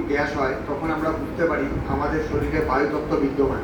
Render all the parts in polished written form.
Gas হয় তখন আমরা বুঝতে পারি আমাদের শরীরে বায়ুতত্ত্ব বিদ্যমান।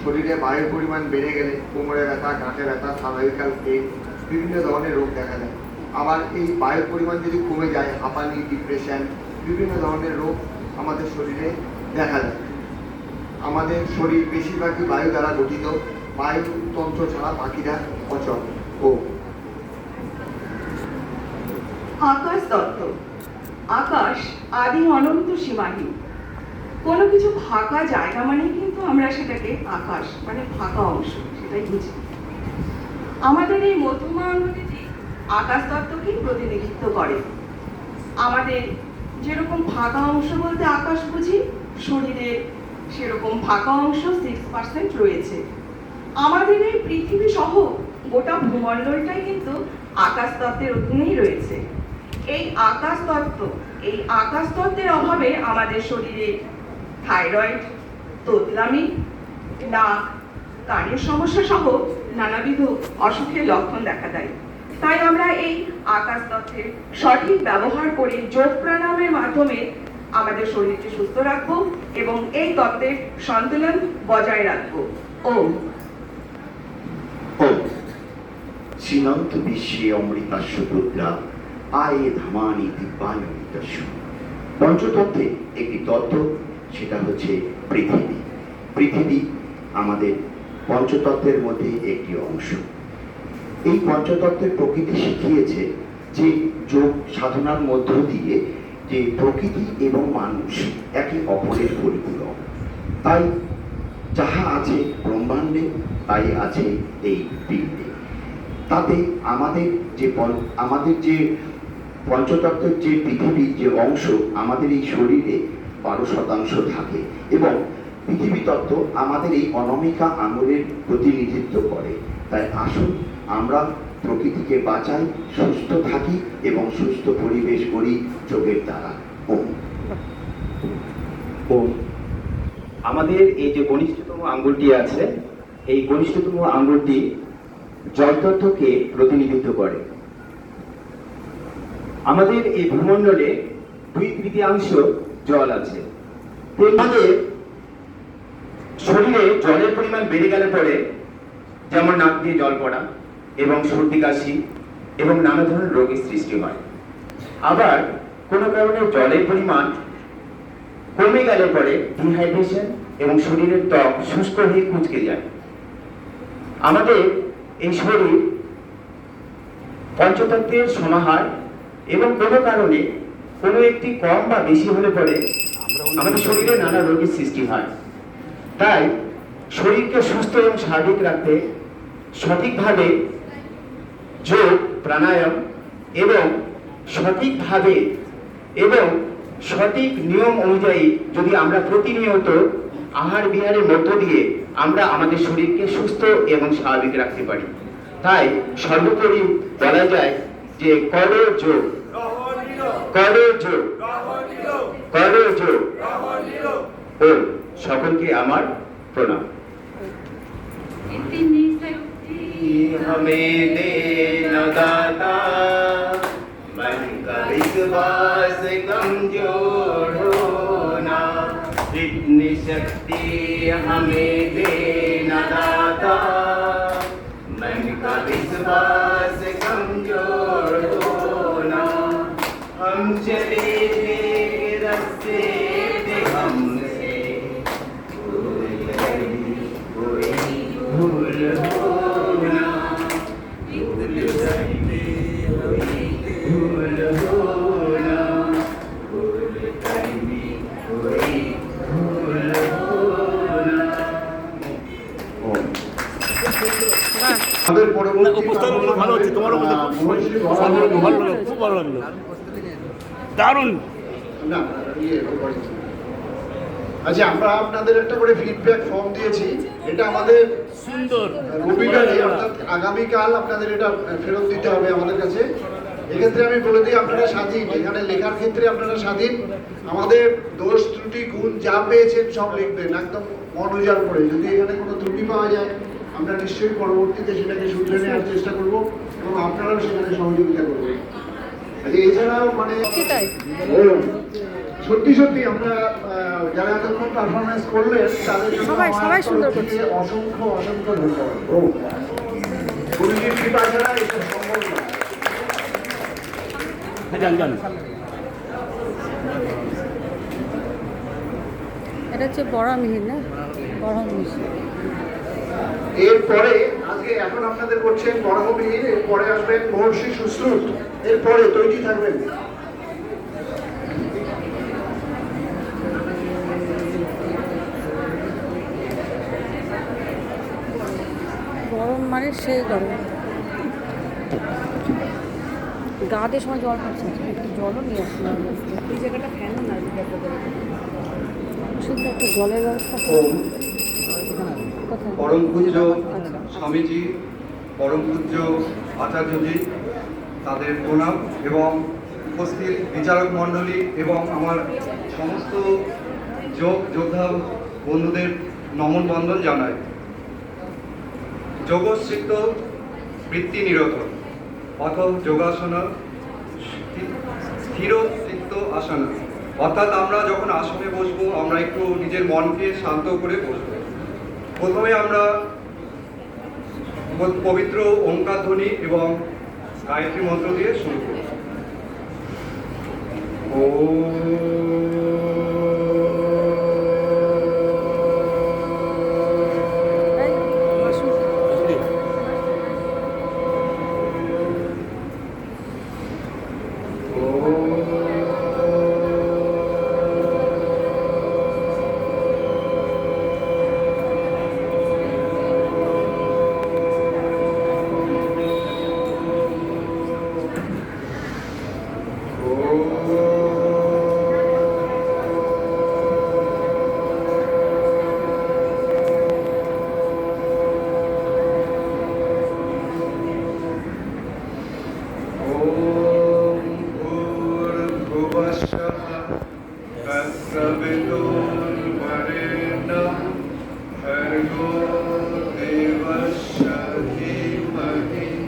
শরীরে বায়ুর পরিমাণ বেড়ে গেলে কোমরে ব্যথা, গাঁটে ব্যথা, সার্ভাইকাল পেন, বিভিন্ন ধরনের রোগ দেখা যায়। আবার এই বায়ুর পরিমাণ যদি কমে যায়, হাঁপানি, ডিপ্রেশন, বিভিন্ন ধরনের রোগ আমাদের শরীরে দেখা যায়। আমাদের শরীর বেশিরভাগই বায়ু দ্বারা গঠিত। বায়ুতন্ত্র ছাড়া পাখিরা অচল। ও আকাশ তত্ত্ব। আকাশ আদি অনন্ত সীমাহীন। কোনো কিছু ফাঁকা জায়গা মানে কিন্তু আমরা সেটাকে আকাশ মানে ফাঁকা অংশ সেটাই বুঝি। আমাদের এই মধ্যমা অঙ্গটি আকাশ তত্ত্বকেই প্রতিনিধিত্ব করে। আমাদের যেরকম ফাঁকা অংশ বলতে আকাশ বুঝি, শরীরের সেরকম ফাঁকা অংশ 6% রয়েছে। আমাদের এই পৃথিবী সহ গোটা ভূমণ্ডলটাই কিন্তু আকাশ তত্ত্বের অধীনেই রয়েছে। এই আকাশ তত্ত্বের অভাবে আমাদের শরীরে থাইরয়েড, তোতলামি, নাক, কানের সমস্যা সহ নানাবিধ অসুখের লক্ষণ দেখা দেয়। তাই আমরা এই আকাশ তত্ত্বের সঠিক ব্যবহার করে যোগ প্রাণায়ামের মাধ্যমে আমাদের শরীরকে সুস্থ রাখবো এবং এই তত্ত্বের সন্তুলন বজায় রাখবো। ওম ওম সীমান্ত বিশ্বে অমৃতাস্য রুদ্রা আয়ে ধামানি দিব্যানি অমৃতাস্য। পঞ্চতত্ত্বে একটি তত্ত্ব, সেটা হচ্ছে পৃথিবী। পৃথিবী আমাদের পঞ্চতত্ত্বের মধ্যে একটি অংশ। এই পঞ্চতত্ত্বের প্রকৃতি শিখিয়েছে যে যোগ সাধনার মধ্য দিয়ে যে প্রকৃতি এবং মানুষ একে অপরের পরিপূরক। তাই যাহা আছে ব্রহ্মাণ্ডে তাই আছে এই পিণ্ডে। তাতে আমাদের যে পঞ্চতত্ত্বের যে পৃথিবীর যে অংশ আমাদের এই শরীরে 12% থাকে এবং পৃথিবী তত্ত্ব আমাদের এই অনামিকা আঙুলের প্রতিনিধিত্ব করে। তাই আসুন আমরা প্রকৃতিকে বাঁচাই, সুস্থ থাকি এবং সুস্থ পরিবেশ করি যোগের দ্বারা। ওম ওম। আমাদের এই যে কনিষ্ঠতম আঙ্গুলটি আছে, এই কনিষ্ঠতম আঙ্গুলটি জলতত্ত্বকে প্রতিনিধিত্ব করে। আমাদের এই ভূমণ্ডলে 2/3 জল আছে। আমাদের শরীরে জলের পরিমাণ বেড়ে গেলে পরে যেমন নাক দিয়ে জল পড়া এবং সর্দি কাশি এবং নানা ধরনের রোগের সৃষ্টি হয়। আবার কোনো কারণে জলের পরিমাণ কমে গেলে পরে ডিহাইড্রেশন এবং শরীরের ত্বক শুষ্ক হয়ে কুঁচকে যায়। আমাদের এই শরীর পঞ্চতত্ত্বের সমাহার এবং কোনো কারণে কোনো একটি কম বা বেশি হলে পরে আমাদের শরীরে নানা রোগের সৃষ্টি হয়। তাই শরীরকে সুস্থ এবং স্বাভাবিক রাখতে সঠিকভাবে যোগ প্রাণায়াম এবং সঠিকভাবে এবং সঠিক নিয়ম অনুযায়ী যদি আমরা প্রতিনিয়ত আহার বিহারের মধ্য দিয়ে আমরা আমাদের শরীরকে সুস্থ এবং স্বাভাবিক রাখতে পারি। তাই সর্বোপরি বলা যায় যে করো যোগ, করো যোগ, করো যোগ। ও সকলকে আমার প্রণাম। हमें देना दाता, मन का विश्वास कमजोर होना, इतनी शक्ति हमें देना दाता, मन का विश्वास कमजोर होना, हम चले रास्ते पे हमसे भूल होना, भूल करके भूल होना, भूल करके कोई भूल होना। আমাদের পরবর্তী উপস্থাপনা ভালো হচ্ছে, তোমারও ভালো লাগলো, খুব ভালো লাগলো, দারুণ। আচ্ছা, আমরা আপনাদের একটা করে ফিডব্যাক ফর্ম দিয়েছি, এটা আমাদের সুন্দর রবিবারে অর্থাৎ আগামীকাল আপনাদের এটা ফেরত দিতে হবে আমাদের কাছে। এক্ষেত্রে আমি বলে দিই, আপনারা স্বাধীন, এখানে লেখার ক্ষেত্রে আপনারা স্বাধীন। আমাদের দোষ ত্রুটি গুণ যা পেয়েছেন সব লিখবেন একদম মন উজাড় করে। যদি এখানে কোনো ত্রুটি পাওয়া যায় আমরা নিশ্চয়ই পরবর্তীতে সেটাকে শুধরে নেওয়ার চেষ্টা করব এবং আপনারাও সেখানে সহযোগিতা করবেন। এছাড়াও মানে সত্যি সত্যি আমরা যারা এতক্ষণ পারফরমেন্স করলেন তাদের জন্য সবাই- আমার সবাই সুন্দর তরফ থেকে করছে। অসংখ্য অসংখ্য ধন্যবাদ। গুরুজির কৃপা ছাড়া এসব সম্ভব নয়। যান যান এটা হচ্ছে বড় মিহির না, বড় মিহির। এরপরে আজকে এখন আপনাদের করছেন বরাহমিহির, এরপরে আসবেন মহর্ষি সুশ্রুত, এরপরে তৈরি থাকবেন। গরম মানে সেই গরম, গা দিয়ে সময় জল পড়ছে, একটু জলও নিয়ে আসলাম। এই জায়গাটা ফ্যান না, শুধু একটা জলের ব্যবস্থা ওম কোথায়? পরম পূজ্য আচ্ছা। স্বামীজি, পরম পূজ্য আচার্যজি, তাদের প্রণাম এবং উপস্থিত বিচারক মণ্ডলী এবং আমার সমস্ত যোদ্ধা বন্ধুদের নমন বন্দন জানাই। যোগস্থিত বৃত্তি নিরত অথ যোগাসন স্থির চিত্ত আসন, অর্থাৎ আমরা যখন আসনে বসবো আমরা একটু নিজের মনকে শান্ত করে বসবো। প্রথমে আমরা পবিত্র ওঙ্কার ধ্বনি এবং গায়ত্রী মন্ত্র দিয়ে শুরু করব। এই, আসুন। ওম ভূর্ভুবস্সুঃ তৎসবিতুর্বরেণ্যং ভর্গো দেবস্য ধীমহি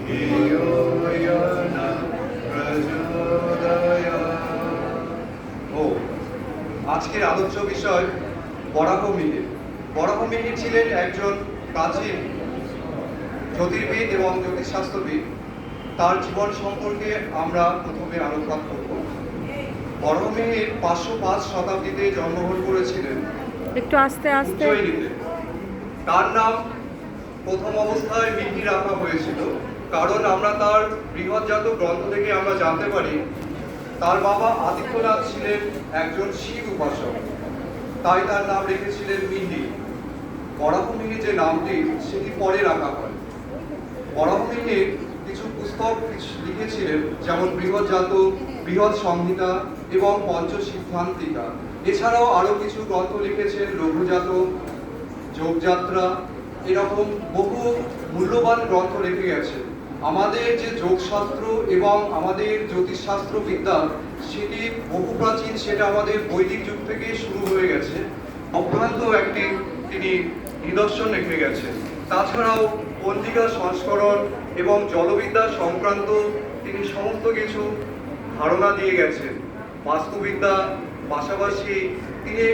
ধিয়ো यो न প্রচোদয়াৎ। আজকের আলোচ্য বিষয় বরাহমিহির। বরাহমিহির ছিলেন একজন প্রাচীন জ্যোতির্বিদ এবং জ্যোতিষশাস্ত্রবিদ। তার জীবন সম্পর্কে আমরা প্রথমে আলোকপাত করব। বরাহমিহির 505 শতাব্দীতে জন্মগ্রহণ করেছিলেন একটু আস্তে আস্তে। উজ্জয়িনীতে। তার নাম প্রথম অবস্থায় মিহির রাখা হয়েছিল, কারণ আমরা তার বৃহৎজাত গ্রন্থ থেকে আমরা জানতে পারি তার বাবা আদিত্যনাথ ছিলেন একজন শিব উপাসক, তাই তার নাম রেখেছিলেন মিহির। বরাহমিহির যে নামটি সেটি পরে রাখা হয়। বরাহমিহির কিছু পুস্তক লিখেছিলেন, যেমন বৃহৎজাত, বৃহৎ সংহিতা এবং পঞ্চসিদ্ধান্তিকা। এছাড়াও আরো কিছু গ্রন্থ লিখেছেন, লঘুজাত, যোগযাত্রা, এরকম বহু মূল্যবান গ্রন্থ রেখে গেছে। আমাদের যে যোগশাস্ত্র এবং আমাদের জ্যোতিষশাস্ত্র বিদ্যা সেটি বহু প্রাচীন, সেটা আমাদের বৈদিক যুগ থেকে শুরু হয়ে গেছে। অভ্রান্ত একটি তিনি নিদর্শন রেখে গেছেন। তাছাড়াও পঞ্জিকা সংস্করণ এবং জলবিদ্যা সংক্রান্ত তিনি সমস্ত কিছু ধারণা দিয়ে গেছেন। বাস্তুবিদ্যা পাশাপাশি তিনি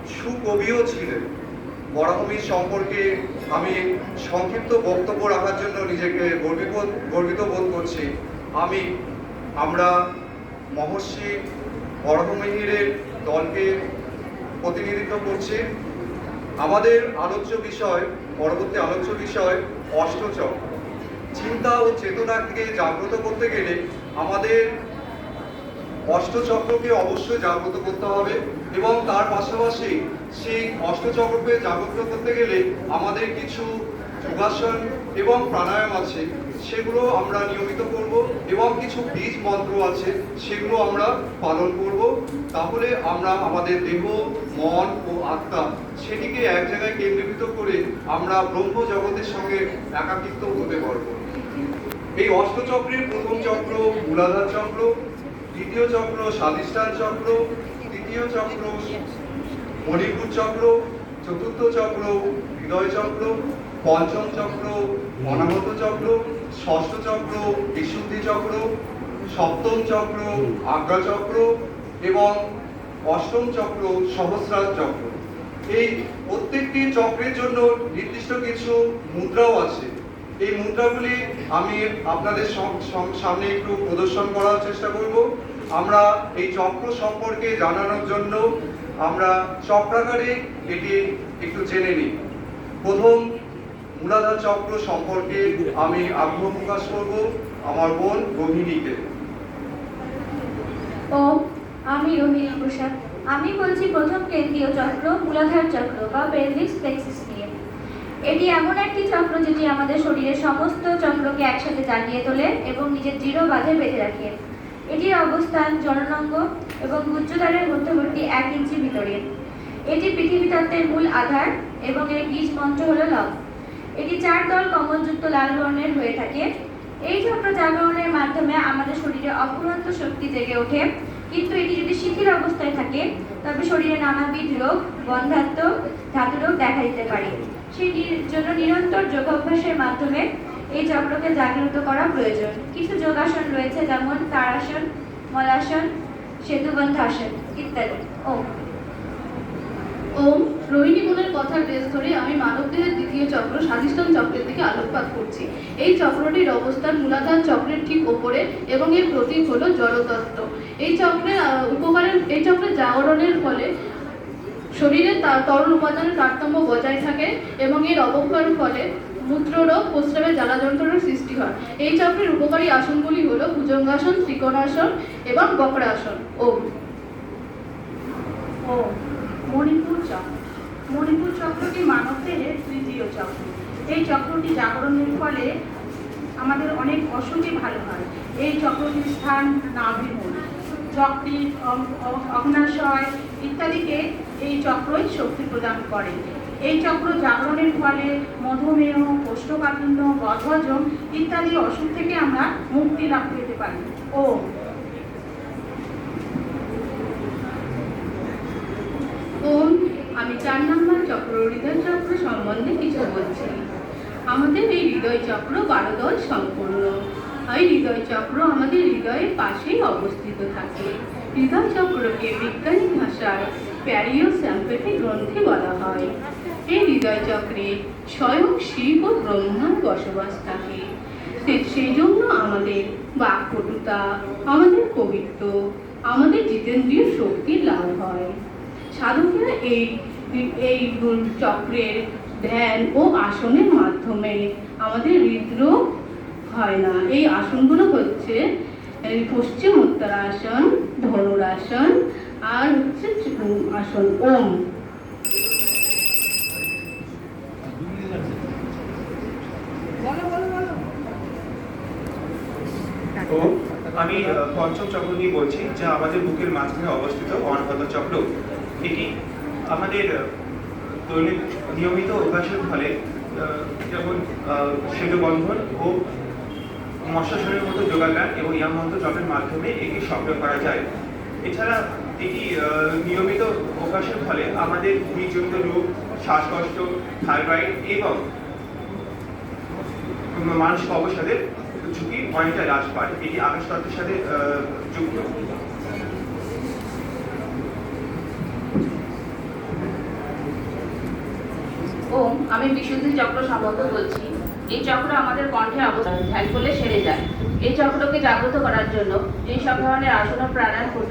সুকবিও ছিলেন। বরাহমিহির সম্পর্কে আমি সংক্ষিপ্ত বক্তব্য রাখার জন্য নিজেকে গর্বিত বোধ করছি। আমরা মহর্ষি বরাহমিহিরের দলকে প্রতিনিধিত্ব করছি। আমাদের পরবর্তী আলোচ্য বিষয় অষ্টচক্র। চিন্তা ও চেতনাকে জাগ্রত করতে গেলে আমাদের অষ্টচক্রকে অবশ্যই জাগ্রত করতে হবে, এবং তার পাশাপাশি সেই অষ্টচক্রকে জাগ্রত করতে গেলে আমাদের কিছু যোগাসন এবং প্রাণায়াম আছে, সেগুলো আমরা নিয়মিত করব, এবং কিছু বীজ মন্ত্র আছে সেগুলো আমরা পালন করব। তাহলে আমরা আমাদের দেহ, মন ও আত্মা সেটিকে এক জায়গায় কেন্দ্রীভূত করে আমরা ব্রহ্ম জগতের সঙ্গে একাকিত্ব হতে পারব। এই অষ্টচক্রের প্রথম চক্র মূলাধার চক্র, দ্বিতীয় চক্র স্বাধিষ্ঠান চক্র, তৃতীয় চক্র মণিপুর চক্র, চতুর্থ চক্র হৃদয় চক্র, পঞ্চম চক্র অনাহত চক্র, ষষ্ঠ চক্র বিশুদ্ধি চক্র, সপ্তম চক্র আজ্ঞা চক্র এবং অষ্টম চক্র সহস্রার চক্র। এই প্রত্যেকটি চক্রের জন্য নির্দিষ্ট কিছু মুদ্রাও আছে। এই মুদ্রাগুলি আমি আপনাদের সামনে একটু প্রদর্শন করার চেষ্টা করব। আমরা এই চক্র সম্পর্কে জানানোর জন্য আমরা চক্রাকারে এটি একটু জেনে নিই। প্রথম মূলাধার চক্র সম্পর্কে আমি আগ্রহ প্রকাশ করব আমার বোন রোহিণীকে। ও আমি রোহিণী প্রসাদ। আমি বলছি প্রথম কেন্দ্রীয় চক্র মূলাধার চক্র বা পেলভিস প্লেক্সাস নিয়ে। এটি এমন একটি চক্র যেটি আমাদের শরীরের সমস্ত চক্রকে একসাথে জাগিয়ে তোলে এবং নিজের দৃঢ় বাঁধে বেঁধে রাখে। এটির অবস্থান জননাঙ্গ এবং গুহ্যদ্বারের মধ্যবর্তী 1 ইঞ্চি ভিতরে। এটি পৃথিবী তত্ত্বের মূল আধার এবং এর বীজ মন্ত্র হল লব। এটি 4 দল কমলযুক্ত লাল বর্ণের হয়ে থাকে। এই চক্র জাগরণের মাধ্যমে আমাদের শরীরে অফুরন্ত শক্তি জেগে ওঠে, কিন্তু এটি যদি শিথিল অবস্থায় থাকে তবে শরীরে নানাবিধ রোগ, বন্ধ্যাত্ব, ধাতুরোগ দেখা দিতে পারে। সেই জন্য নিরন্তর যোগাভ্যাসের মাধ্যমে এই চক্রকে জাগ্রত করা প্রয়োজন। কিছু যোগাসন রয়েছে, যেমন তারাসন, মলাসন, সেতুবন্ধাসন ইত্যাদি। ওম রোহিণী বোনের কথার বেশ ধরে আমি মানবদেহের দ্বিতীয় চক্র স্বাধিষ্ঠান চক্রের দিকে আলোকপাত করছি। এই চক্রটির অবস্থান মূলাধার চক্রের ঠিক ওপরে এবং এর প্রতীক হলো জড়তত্ত্ব। এই চক্রের জাগরণের ফলে শরীরে তরল উপাদানের তারতম্য বজায় থাকে এবং এর অবক্ষয়ের ফলে মূত্ররোগ, প্রস্রাবের জ্বালা যন্ত্রণার সৃষ্টি হয়। এই চক্রের উপকারী আসনগুলি হলো ভুজঙ্গাসন, ত্রিকোণাসন এবং বক্রাসন। ওম। মণিপুর চক্র। মণিপুর চক্রটি মানবদেহের তৃতীয় চক্র। এই চক্রটি জাগরণের ফলে আমাদের অনেক অসুখই ভালো হয়। এই চক্রটির স্থান নাভিমূল, যকৃৎ, অগ্নাশয় ইত্যাদিকে এই চক্রই শক্তি প্রদান করে। এই চক্র জাগরণের ফলে মধুমেহ, কোষ্ঠকাঠিন্য, বদহজম ইত্যাদি অসুখ থেকে আমরা মুক্তি লাভ পেতে পারি। ওম আমি 4 নম্বর চক্র হৃদয় চক্র সম্বন্ধে কিছু বলছি। আমাদের এই হৃদয় চক্র 12 দল সম্পূর্ণ। এই হৃদয় চক্র আমাদের হৃদয়ের পাশেই অবস্থিত থাকে। হৃদয় চক্রকে বিজ্ঞানিক ভাষায় প্যারিওস্যাম্পেথিক গ্রন্থি বলা হয়। এই হৃদয় চক্রে স্বয়ং শিব ও ব্রহ্মার বসবাস থাকে। সেই জন্য আমাদের বাকপটুতা, আমাদের কবিত্ব, আমাদের জিতেন্দ্রীয় শক্তির লাভ হয়। সাধকেরা এই চক্রের ধ্যান ও আসনের মাধ্যমে আমাদের হৃদরোগ হয় না। এই আসনগুলো হচ্ছে পশ্চিম উত্তরাসন, ধনুরাসন আর হচ্ছে আসন ওম। আমি পঞ্চম চক্র নিয়ে বলছি, যা আমাদের বুকের মাঝখানে অবস্থিত অনাহত চক্র। এটি আমাদের নিয়মিত অভ্যাসের ফলে, যেমন সেতুবন্ধন ও মৎস্যাসনের মতো যোগাগান এবং ইয়াম মন্ত্র জপের মাধ্যমে এটি সক্রিয় করা যায়। এছাড়া এটি নিয়মিত অভ্যাসের ফলে আমাদের হৃদজনিত রোগ, শ্বাসকষ্ট, থাইরয়েড এবং মানসিক অবসাদের ঝুঁকি অনেকটা হ্রাস পায়। এটি আকাশতত্ত্বের সাথে যুক্ত। ওম আমি বিশুদ্ধি চক্র সম্বন্ধে বলছি। এই চক্র আমাদের কণ্ঠের অবস্থান ধ্যান করলে সেরে যায়। এই চক্রকে জাগ্রত করার জন্য এই সব ধরনের আসন ও প্রাণায়াম করতে